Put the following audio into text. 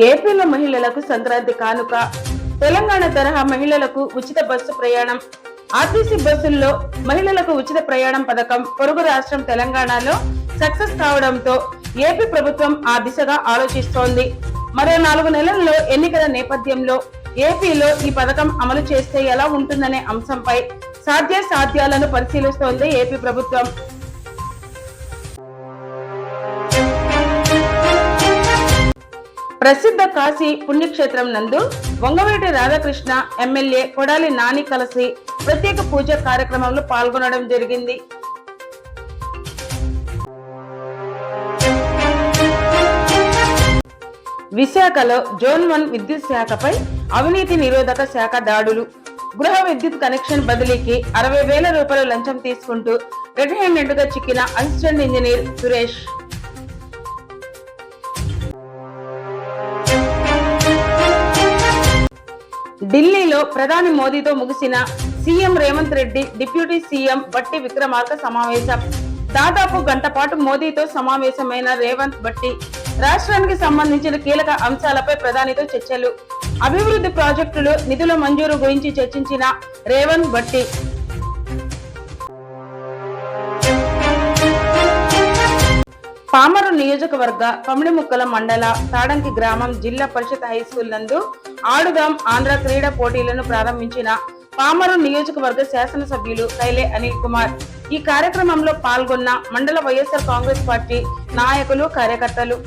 ఏపీలో మహిళలకు సంక్రాంతి కానుక, తెలంగాణ తరహా మహిళలకు ఉచిత బస్సు ప్రయాణం. ఆర్టీసీ బస్సుల్లో మహిళలకు ఉచిత ప్రయాణం పథకం పొరుగు రాష్ట్రం తెలంగాణలో సక్సెస్ కావడంతో ఏపీ ప్రభుత్వం ఆ దిశగా ఆలోచిస్తోంది. మరో 4 నెలల్లో ఎన్నికల నేపథ్యంలో ఏపీలో ఈ పథకం అమలు చేస్తే ఎలా ఉంటుందనే అంశంపై సాధ్యాసాధ్యాలను పరిశీలిస్తోంది ఏపీ ప్రభుత్వం. ప్రసిద్ధ కాశీ పుణ్యక్షేత్రం నందు వంగవీటి రాధాకృష్ణ ఎమ్మెల్యే కొడాలి నాని కలిసి ప్రత్యేక పూజ కార్యక్రమంలో పాల్గొనడం జరిగింది. విశాఖలో జోన్ 1 విద్యుత్ శాఖపై అవినీతి నిరోధక శాఖ దాడులు. గృహ విద్యుత్ కనెక్షన్ బదిలీకి 60,000 రూపాయలు లంచం తీసుకుంటూ రెడ్ హ్యాండెడ్ గా చిక్కిన అసిస్టెంట్ ఇంజనీర్ సురేష్. ఢిల్లీలో ప్రధాని మోదీతో ముగిసిన CM Revanth Reddy, deputy CM బట్టి విక్రమార్క సమావేశం. దాదాపు గంట పాటు మోదీతో సమావేశమైన రేవంత్, బట్టి రాష్ట్రానికి సంబంధించిన కీలక అంశాలపై ప్రధానితో చర్చలు. అభివృద్ధి ప్రాజెక్టులు, నిధుల మంజూరు గురించి చర్చించిన రేవంత్, బట్టి. పామరు నియోజకవర్గ కమిడిముక్కల మండల తాడంకి గ్రామం జిల్లా పరిషత్ హైస్కూల్ నందు ఆడుదాం ఆంధ్ర క్రీడా పోటీలను ప్రారంభించిన పామరు నియోజకవర్గ శాసనసభ్యులు కైలే అనిల్ కుమార్. ఈ కార్యక్రమంలో పాల్గొన్న మండల వైఎస్ఆర్ కాంగ్రెస్ పార్టీ నాయకులు, కార్యకర్తలు.